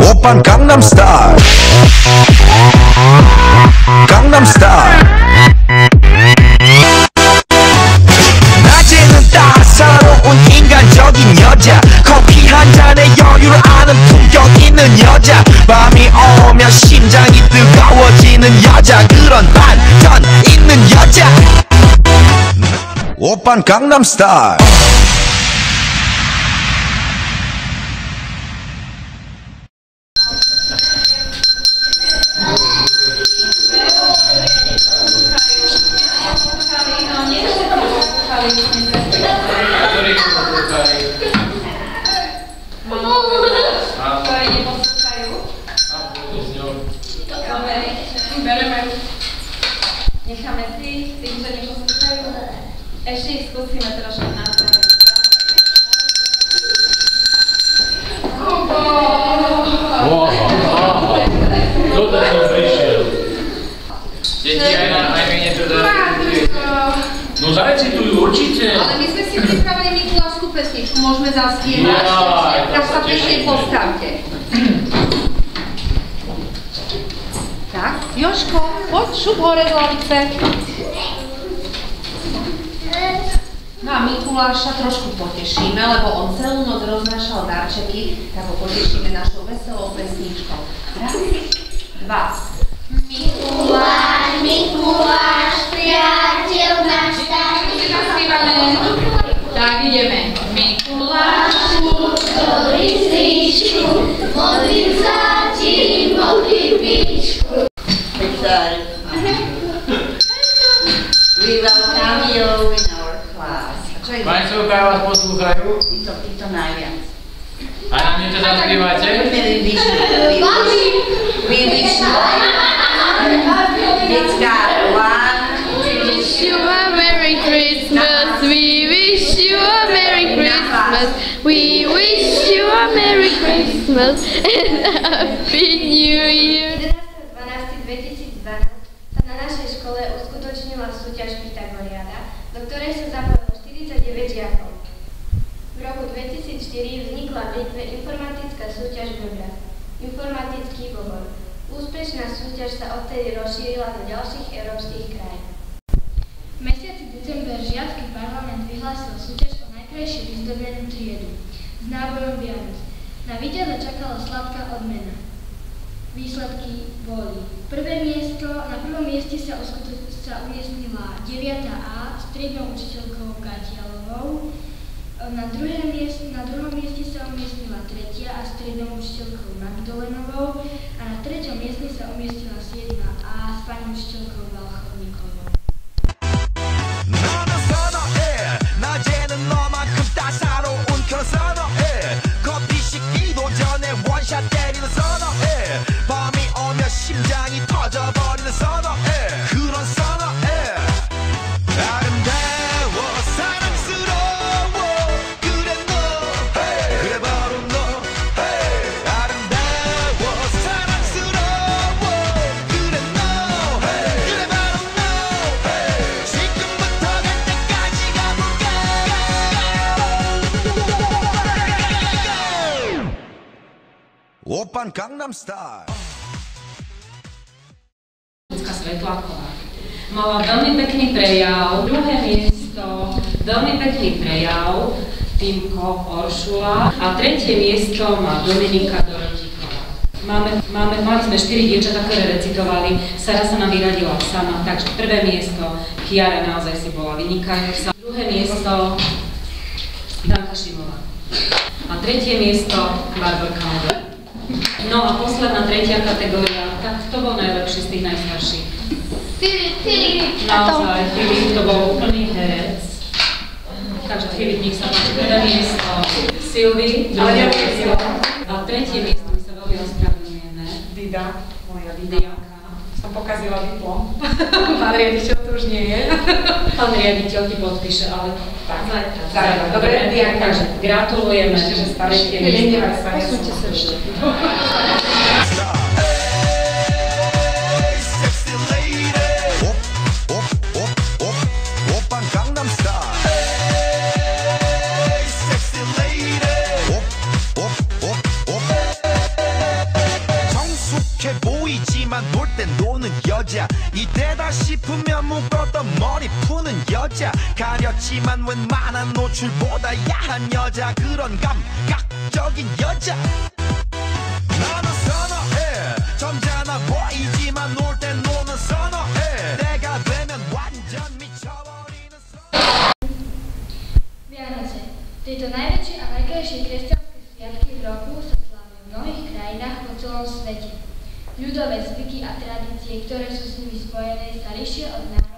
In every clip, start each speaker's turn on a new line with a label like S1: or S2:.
S1: 오빤 강남스타일 강남스타일 낮에는 따사로운 인간적인 여자 커피 한 잔에 여유를 아는 품격 있는 여자 밤이 오면 심장이 뜨거워지는 여자 그런 반전 있는 여자 오빤 강남스타일
S2: Necháme si tým, že neposlúchajú. Ešte ich skúsime trošku napraviť.
S3: Kto to som prišiel? Deti aj menej to no zarecitujú určite.
S4: Ale my sme si pripravili mikulášskú pesničku, môžeme zaspievať. Tak sa pekne postavte. Tak, Jožko, poď šup hore z lavice. No a Mikuláša trošku potešíme, lebo on celú noc roznášal darčeky, tak ho potešíme našou veselou pesničkou. Raz, dva.
S5: Mikuláš, Mikuláš, priateľ náš starý.
S4: Tak ideme.
S5: Mikulášu, ktorý zlíšku, modlím za ti, modlím výšku.
S6: We welcome you in our class.
S3: Majsovka vás poslúchajú?
S6: I to najviac.
S3: A nám niečo zaspívate?
S6: We wish you it's got one.
S7: Wish you a Merry Christmas. We wish you a Merry Christmas. We wish you a Merry Christmas and a Happy New Year.
S8: 11.12.2012 sa na našej škole uskutočnila súťaž Pythagoriada, do ktorej sa zapojilo 49 žiakov. V roku 2004 vznikla v Litve informatická súťaž Bebra, informatický bobor. Úspešná súťaž sa odtedy rozšírila do ďalších európskych krajín. V mesiaci december žiacky parlament vyhlásil súťaž o najkrajšiu vyzdobenú triedu s nábojom Vianoc. Na víťaza čakala sladká odmena. Výsledky boli: na prvom mieste sa umiestnila 9A s triednou učiteľkou Gatialovou, na druhom mieste sa umiestnila 3. a s triednou učiteľkou Magdolenovou a na 3. mieste sa umiestnila 7A s pani učiteľkou Valchodníkovou.
S1: 나는 선어해 낮에는 너만큼 따사로운 그런 선어해 커피 식기도 전에 원샷 때리는 선어해 밤이 오면 심장이 터져버리는 선어해 그런 선어해 아름다워 사랑스러워 그래 너 그래 바로 너 아름다워 사랑스러워 그래 너 그래 바로 너 지금부터 갈 때까지 가볼까 오빤 강남스타일
S9: Svetláková. Mala veľmi pekný prejav, druhé miesto, veľmi pekný prejav, Týmko Oršula a tretie miesto má Dominika Dorotíková. Mali sme 4 dievčatá, ktoré recitovali, Sara sa nám vyradila sama, takže prvé miesto, Kiara naozaj si bola vynikajúca, druhé miesto, Danka Šimová a tretie miesto, Barborka Moder. No a posledná tretia kategória, tak kto bol najlepší z tých najstarších?
S5: Filip.
S9: Naozaj, Filip, to bol úplný herec. Takže Filip, nech sa páči, prvé miesto, Silvi, druhé miesto a tretie miesto, my sa veľmi ospravedlňujeme.
S10: Dida, moja Didianka. Som pokazila diplom. Pán riaditeľ tu už nie je.
S9: Pán riaditeľ ti podpíše, ale
S10: zajtra. Dobre, Dianka.
S9: Takže gratulujeme.
S10: Ešte, že staršie. Nenevaj sa, ja som.
S9: Posúďte sa ešte.
S1: 오빤 강남스타일 느꼈지만 웬만한 노출보다 야한 여자 그런 감각적인 여자 나는 선어해 점잖아 보이지만 놀 땐 노는 선어해 내가 되면 완전 미쳐버리는
S8: Vianoce. Tieto najväčšie a najkrajšie kresťanské sviatky v roku sa slávia v mnohých krajinách po celom svete. Ľudové zvyky a tradície, ktoré sú s nimi spojené, sa líšia od národu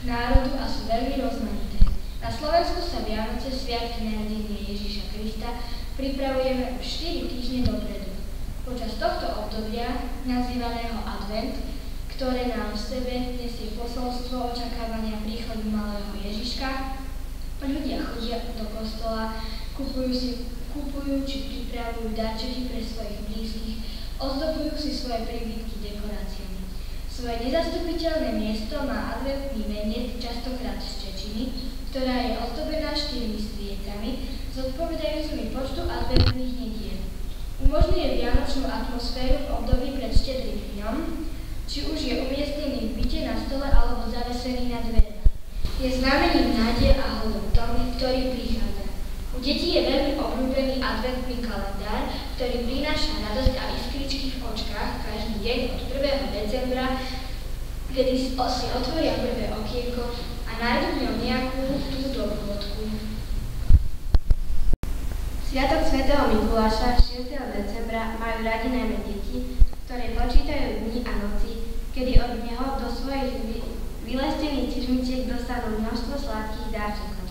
S8: k národu a sú veľmi rozmanité. Na Slovensku sa Vianoce, sviatky narodenia Ježiša Krista, pripravujeme už 4 týždne dopredu. Počas tohto obdobia, nazývaného Advent, ktoré nám v sebe nesie posolstvo očakávania príchodu malého Ježiška, ľudia chodia do kostola, kupujú či pripravujú darčeky pre svojich blízkych, ozdobujú si svoje príbytky dekoráciami. Svoje nezastupiteľné miesto má adventný veniec, častokrát z čečiny, ktorá je ozdobená 4 sviecami, zodpovedajúcimi počtu adventných nediel. Umožňuje vianočnú atmosféru v období pred štedrým dňom, či už je umiestnený v byte na stole alebo zavesený na dverách. Je znamením nádej a hodnotom, ktorý prichádza. U detí je veľmi obľúbený adventný kalendár, ktorý prináša radosť a iskričky v očkách každý deň od 1. decembra, kedy si otvoria prvé okienko a nájdu v ňom nejakú tú dobrôdku. Sviatok svätého Mikuláša 6. decembra majú radi najmä deti, ktoré počítajú dni a noci, kedy od neho do svojich vylestených čižmičiek dostanú množstvo sladkých darčekov.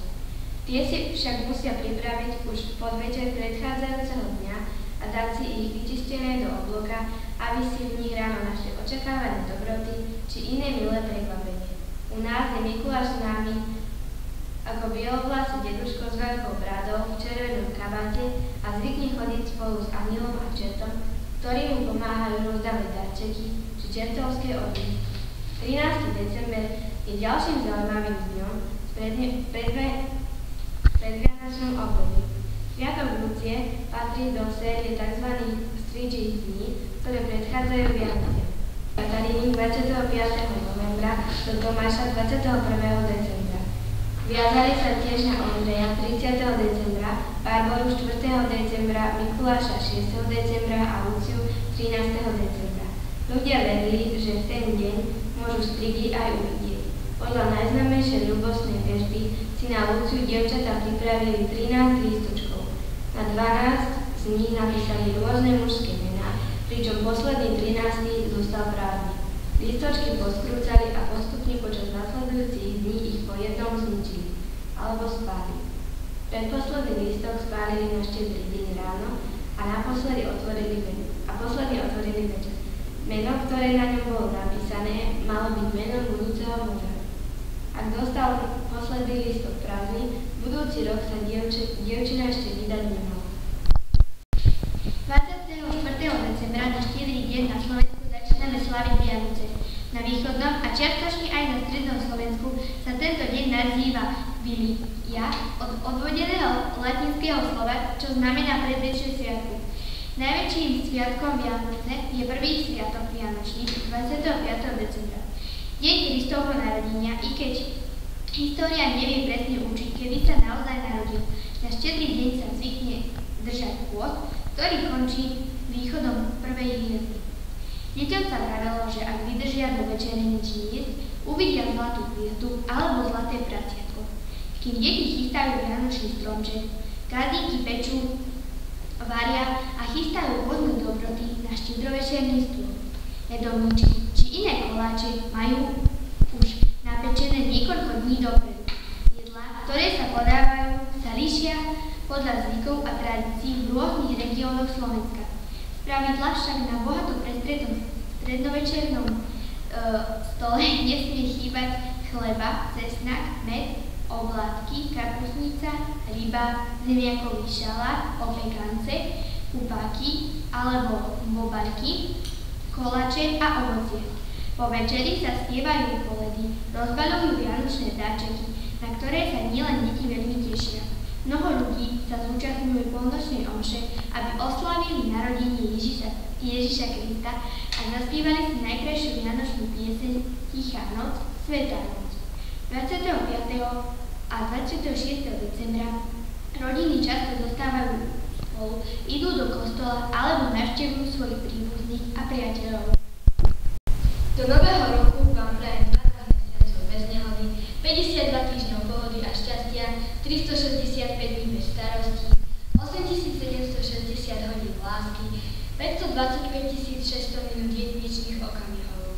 S8: Tie si však musia pripraviť už v podvečer predchádzajúceho dňa a dať si ich vyčistené do obloka, aby si v nich ráno našli očakávané dobroty či iné milé prekvapenie. U nás je Mikuláš známy ako bielovlasý deduško s veľkou bradou v červenom kabáte a zvykne chodiť spolu s anielom a čertom, ktorí mu pomáhajú rozdávať darčeky či čertovské odmeny. 13. december je ďalším zaujímavým dňom v predvianočnom období. Sviatok Lucie patrí do série tzv. Stríčich dní, ktoré predchádzajú Vianoce. Kataríny 25. novembra do Tomáša 21. decembra. Viazali sa tiež na Ondreja 30. decembra, Barboru 4. decembra, Mikuláša 6. decembra a Luciu 13. decembra. Ľudia verili, že v ten deň môžu strigy aj uvidieť. Podľa najznámejšej ľubostnej vežby si na Luciu dievčatá pripravili 13 lístočkov. Na 12 z nich napísali rôzne mužské mená, pričom posledný 13. zostal prázdny. Lístočky poskrúcali a postupne počas nasledujúcich dní ich po jednom zničili, alebo spálili. Predposledný lístok spálili na štedrý deň ráno a posledný otvorili večer. Meno, ktoré na ňom bolo napísané, malo byť menom budúceho muža. Ak dostal posledný lístok prázdny, budúci rok sa dievčina ešte vydať nemala. 24. decembra na štedrý deň na Slovensku začíname slaviť Vianoce. Na východnom a čiastočne aj na strednom Slovensku sa tento deň nazýva Vilia od odvodeného latinského slova, čo znamená predvečer sviatku. Najväčším sviatkom Vianoce je prvý sviatok Vianočný 25. decembra. Deň Kristovho narodenia, i keď história nevie presne učiť, kedy sa naozaj narodil. Na štedrý deň sa zvykne držať pôst, ktorý končí východom prvej hviezdy. Deťom sa vravelo, že ak vydržia do večere nič jesť, uvidia zlatú hviezdu alebo zlaté prasiatko. Kým deti chystajú vianočný stromček, gazdinky pečú, varia a chystajú rôzne dobroty na štedrovečerný stôl. Medovníčky či iné koláče majú už napečené niekoľko dní dopredu. Jedlá, ktoré sa podávajú, sa líšia podľa zvykov a tradícií v rôznych regiónoch Slovenska. Spravidla však na bohato prestretom strednovečernom stole nesmie chýbať chleba, cesnak, med, oblátky, kapustnica, ryba, zemiakový šalát, opekance, kupáky alebo bobarky, koláče a ovocie. Po večeri sa spievajú koledy, rozbaľujú vianočné darčeky, na ktoré sa nielen deti veľmi tešia. Mnoho ľudí sa zúčastňujú polnočnej omše, aby oslavili narodenie Ježiša Krista a zaspievali si najkrajšiu vianočnú pieseň Tichá noc, Svätá noc. 25. a 26. decembra rodiny často zostávajú spolu, idú do kostola alebo navštevujú svojich príbuzných a priateľov. Do nového roku vám prajem 12 mesiacov bez nehody, 52 týždňov pohody a šťastia, 365 dní bez starostí, 8760 hodín lásky, 525 600 minút jedinečných okamihov.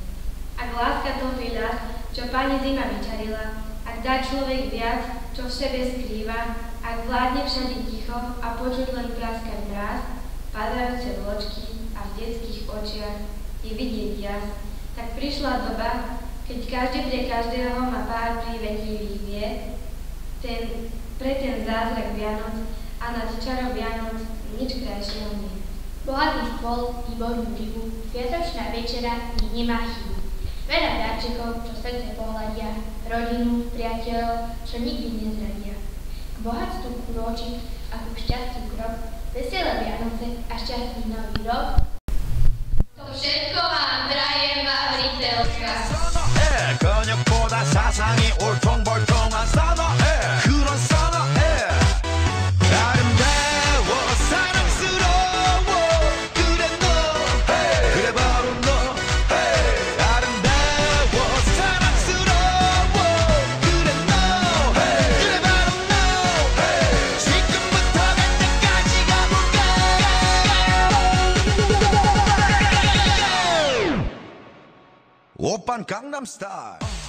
S8: Ak láska dohví ľad, čo pani zima vyčarila, ak dá človek viac, čo v sebe skrýva, ak vládne všade ticho a počuť len práskať mráz, padajúce vločky a v detských očiach je vidieť jas, tak prišla doba, keď každý pre každého má pár prívetivých vied, pre ten zázrak Vianoc a nad čarou Vianoc nič krajšieho nie. Bohatý stôl, výbornú rybu, sviatočná večera nemá chybu. Veľa darčekov, čo srdce pohľadia, rodinu, priateľov, čo nikdy nezradia. K bohatstvu krôčik a ku šťastiu krok, veselé Vianoce a šťastný nový rok. To všetko vám prajem Vavriteľka.
S1: 근육보다 사상이 울퉁불퉁한 선어해 그런 선어해 아름다워 사랑스러워 그래 너 그래 바로 너 아름다워 사랑스러워 그래 너 그래 바로 너 지금부터 갈 때까지 가볼까 오빤 강남스타일